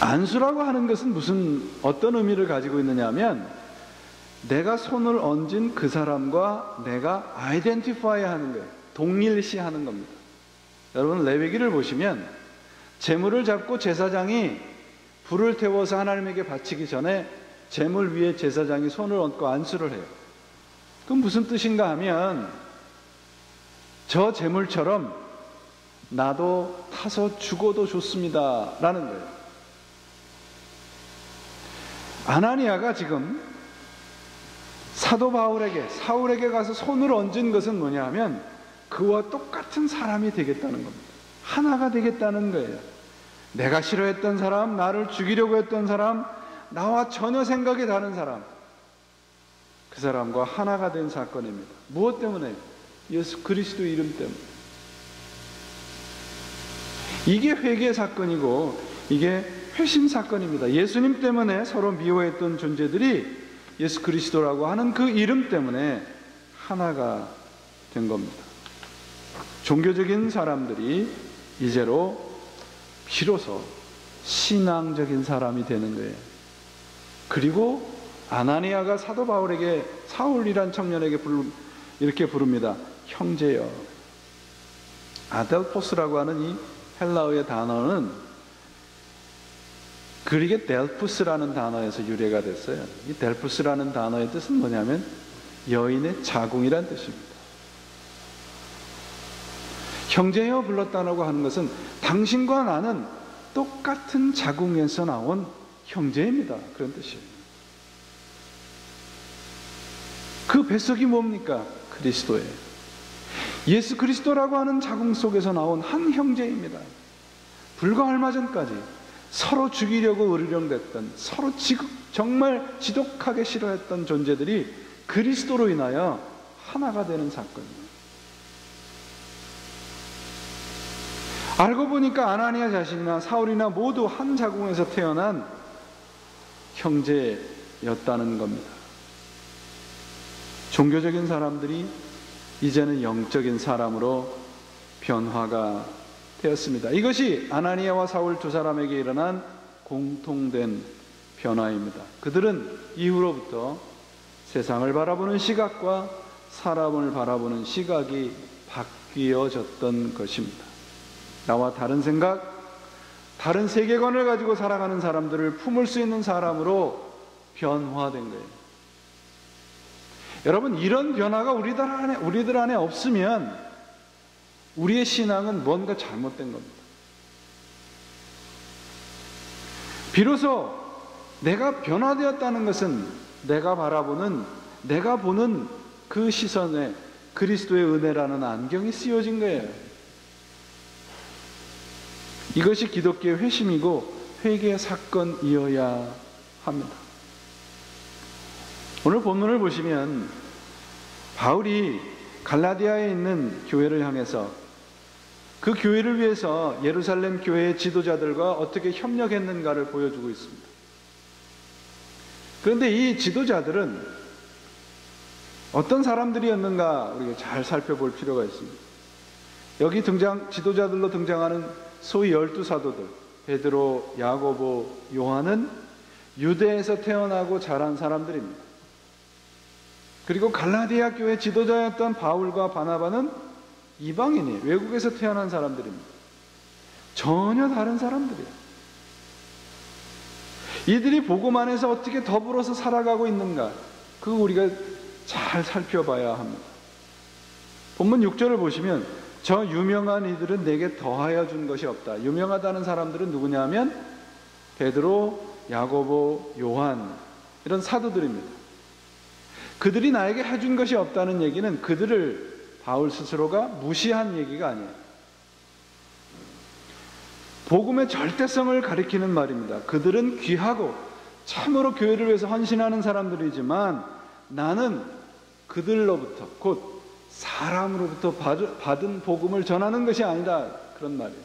안수라고 하는 것은 어떤 의미를 가지고 있느냐 하면, 내가 손을 얹은 그 사람과 내가 아이덴티파이 하는 거예요. 동일시하는 겁니다. 여러분, 레위기를 보시면 제물을 잡고 제사장이 불을 태워서 하나님에게 바치기 전에 제물 위에 제사장이 손을 얹고 안수를 해요. 그건 무슨 뜻인가 하면, 저 제물처럼 나도 타서 죽어도 좋습니다 라는 거예요. 아나니아가 지금 사도 사울에게 가서 손을 얹은 것은 뭐냐 하면, 그와 똑같은 사람이 되겠다는 겁니다. 하나가 되겠다는 거예요. 내가 싫어했던 사람, 나를 죽이려고 했던 사람, 나와 전혀 생각이 다른 사람, 그 사람과 하나가 된 사건입니다. 무엇 때문에? 예수 그리스도 이름 때문에. 이게 회개 사건이고 이게 회심 사건입니다. 예수님 때문에 서로 미워했던 존재들이 예수 그리스도라고 하는 그 이름 때문에 하나가 된 겁니다. 종교적인 사람들이 이제로 비로소 신앙적인 사람이 되는 거예요. 그리고 아나니아가 사도 바울에게, 사울이란 청년에게 이렇게 부릅니다. 형제여. 아델포스라고 하는 이 헬라어의 단어는 그리게 델푸스라는 단어에서 유래가 됐어요. 이 델푸스라는 단어의 뜻은 뭐냐면 여인의 자궁이란 뜻입니다. 형제여 불렀다라고 하는 것은 당신과 나는 똑같은 자궁에서 나온 형제입니다. 그런 뜻이에요. 그 뱃속이 뭡니까? 그리스도예요. 예수 그리스도라고 하는 자궁 속에서 나온 한 형제입니다. 불과 얼마 전까지 서로 죽이려고 으르렁댔던, 서로 정말 지독하게 싫어했던 존재들이 그리스도로 인하여 하나가 되는 사건입니다. 알고 보니까 아나니아 자신이나 사울이나 모두 한 자궁에서 태어난 형제였다는 겁니다. 종교적인 사람들이 이제는 영적인 사람으로 변화가 되었습니다. 이것이 아나니아와 사울 두 사람에게 일어난 공통된 변화입니다. 그들은 이후로부터 세상을 바라보는 시각과 사람을 바라보는 시각이 바뀌어졌던 것입니다. 나와 다른 생각, 다른 세계관을 가지고 살아가는 사람들을 품을 수 있는 사람으로 변화된 거예요. 여러분, 이런 변화가 우리들 안에 없으면 우리의 신앙은 뭔가 잘못된 겁니다. 비로소 내가 변화되었다는 것은 내가 보는 그 시선에 그리스도의 은혜라는 안경이 씌워진 거예요. 이것이 기독교의 회심이고 회개의 사건이어야 합니다. 오늘 본문을 보시면 바울이 갈라디아에 있는 교회를 향해서 그 교회를 위해서 예루살렘 교회의 지도자들과 어떻게 협력했는가를 보여주고 있습니다. 그런데 이 지도자들은 어떤 사람들이었는가 우리가 잘 살펴볼 필요가 있습니다. 여기 지도자들로 등장하는 소위 12사도들, 베드로, 야고보, 요한은 유대에서 태어나고 자란 사람들입니다. 그리고 갈라디아 교회 지도자였던 바울과 바나바는 이방인이에요. 외국에서 태어난 사람들입니다. 전혀 다른 사람들이에요. 이들이 복음 안에서 어떻게 더불어서 살아가고 있는가, 그거 우리가 잘 살펴봐야 합니다. 본문 6절을 보시면 저 유명한 이들은 내게 더하여 준 것이 없다. 유명하다는 사람들은 누구냐 하면 베드로, 야고보, 요한, 이런 사도들입니다. 그들이 나에게 해준 것이 없다는 얘기는 그들을 바울 스스로가 무시한 얘기가 아니에요. 복음의 절대성을 가리키는 말입니다. 그들은 귀하고 참으로 교회를 위해서 헌신하는 사람들이지만 나는 그들로부터, 곧 사람으로부터 받은 복음을 전하는 것이 아니다, 그런 말이에요.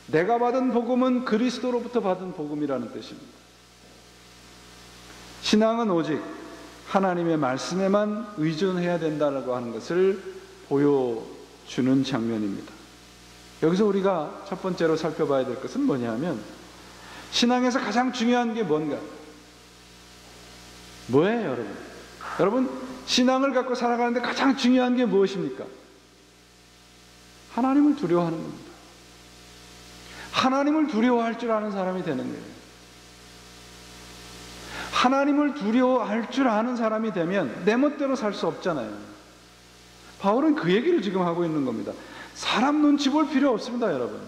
내가 받은 복음은 그리스도로부터 받은 복음이라는 뜻입니다. 신앙은 오직 하나님의 말씀에만 의존해야 된다고 하는 것을 보여주는 장면입니다. 여기서 우리가 첫 번째로 살펴봐야 될 것은 뭐냐면 신앙에서 가장 중요한 게 뭔가? 뭐예요, 여러분? 여러분, 신앙을 갖고 살아가는데 가장 중요한 게 무엇입니까? 하나님을 두려워하는 겁니다. 하나님을 두려워할 줄 아는 사람이 되는 거예요. 하나님을 두려워할 줄 아는 사람이 되면 내 멋대로 살 수 없잖아요. 바울은 그 얘기를 지금 하고 있는 겁니다. 사람 눈치 볼 필요 없습니다, 여러분.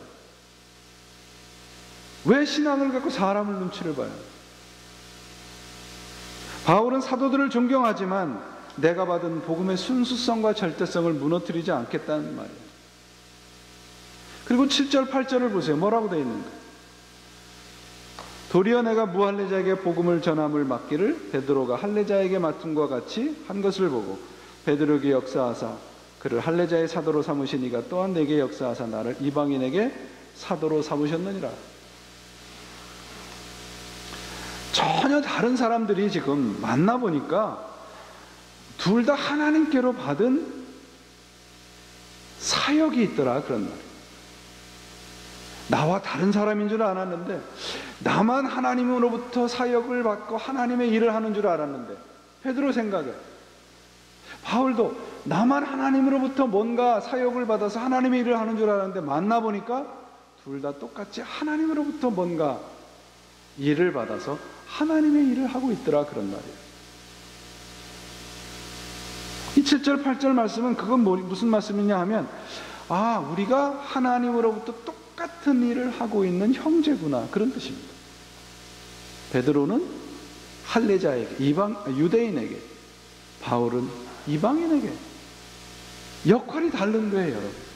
왜 신앙을 갖고 사람을 눈치를 봐요? 바울은 사도들을 존경하지만 내가 받은 복음의 순수성과 절대성을 무너뜨리지 않겠다는 말이에요. 그리고 7절, 8절을 보세요. 뭐라고 되어 있는가? 도리어 내가 무할례자에게 복음을 전함을 맡기를 베드로가 할례자에게 맡음과 같이 한 것을 보고 베드로에게 역사하사 그를 할례자의 사도로 삼으시니가 또한 내게 역사하사 나를 이방인에게 사도로 삼으셨느니라. 전혀 다른 사람들이 지금 만나보니까 둘 다 하나님께로 받은 사역이 있더라, 그런 말이에요. 나와 다른 사람인 줄 알았는데 나만 하나님으로부터 사역을 받고 하나님의 일을 하는 줄 알았는데, 베드로 생각에 바울도 나만 하나님으로부터 뭔가 사역을 받아서 하나님의 일을 하는 줄 알았는데 만나보니까 둘 다 똑같이 하나님으로부터 뭔가 일을 받아서 하나님의 일을 하고 있더라, 그런 말이에요. 이 7절 8절 말씀은 그건 무슨 말씀이냐 하면, 아, 우리가 하나님으로부터 똑같은 일을 하고 있는 형제구나, 그런 뜻입니다. 베드로는 할례자에게, 유대인에게, 바울은 이방인에게 역할이 다른 거예요, 여러분.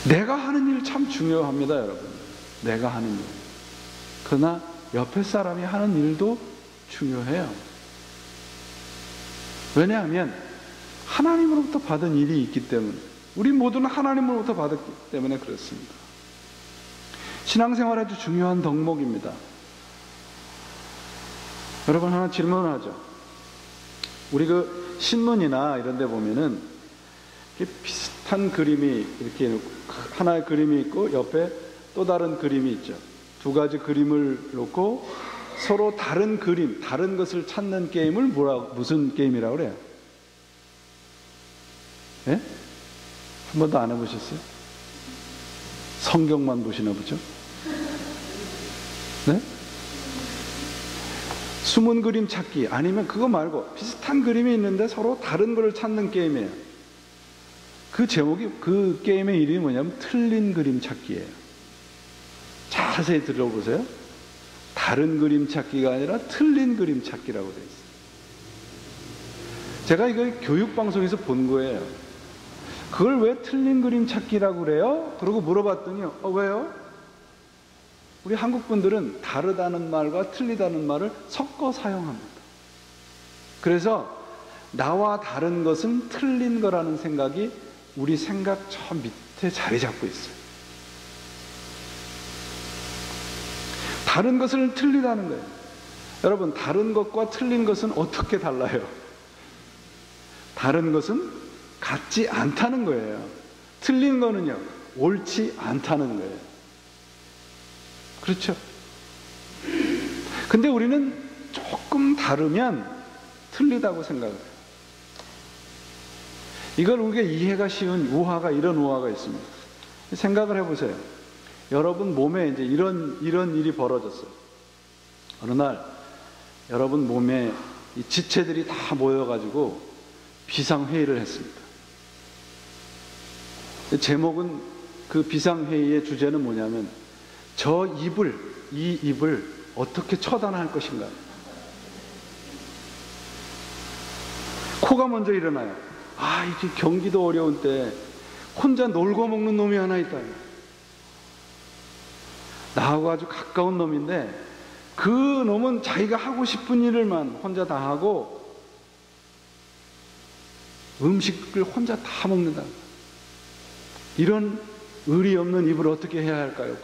내가 하는 일 참 중요합니다, 여러분. 내가 하는 일. 그러나 옆에 사람이 하는 일도 중요해요. 왜냐하면 하나님으로부터 받은 일이 있기 때문에, 우리 모두는 하나님으로부터 받았기 때문에 그렇습니다. 신앙생활의 아주 중요한 덕목입니다. 여러분, 하나 질문을 하죠. 우리 그 신문이나 이런 데 보면은 이렇게 비슷한 그림이 이렇게 하나의 그림이 있고 옆에 또 다른 그림이 있죠. 두 가지 그림을 놓고 서로 다른 그림, 다른 것을 찾는 게임을 무슨 게임이라고 그래요? 예? 한 번도 안 해보셨어요? 성경만 보시나 보죠? 네? 숨은 그림 찾기, 아니면 그거 말고 비슷한 그림이 있는데 서로 다른 걸 찾는 게임이에요. 그 제목이, 그 게임의 이름이 뭐냐면 틀린 그림 찾기예요. 자세히 들어보세요. 다른 그림 찾기가 아니라 틀린 그림 찾기라고 되어 있어요. 제가 이걸 교육방송에서 본 거예요. 그걸 왜 틀린 그림 찾기라고 그래요? 그러고 물어봤더니 왜요? 우리 한국 분들은 다르다는 말과 틀리다는 말을 섞어 사용합니다. 그래서 나와 다른 것은 틀린 거라는 생각이 우리 생각 저 밑에 자리 잡고 있어요. 다른 것을 틀리다는 거예요. 여러분, 다른 것과 틀린 것은 어떻게 달라요? 다른 것은 같지 않다는 거예요. 틀린 거는요, 옳지 않다는 거예요. 그렇죠? 근데 우리는 조금 다르면 틀리다고 생각을 해요. 이걸 우리가 이해가 쉬운 우화가, 이런 우화가 있습니다. 생각을 해보세요. 여러분 몸에 이제 이런 일이 벌어졌어요. 어느 날 여러분 몸에 이 지체들이 다 모여가지고 비상회의를 했습니다. 제목은, 그 비상회의의 주제는 뭐냐면 이 입을 어떻게 처단할 것인가. 코가 먼저 일어나요. 아, 이제 경기도 어려운 때 혼자 놀고 먹는 놈이 하나 있다. 나하고 아주 가까운 놈인데 그 놈은 자기가 하고 싶은 일을만 혼자 다 하고 음식을 혼자 다 먹는다. 이런 의리 없는 입을 어떻게 해야 할까요?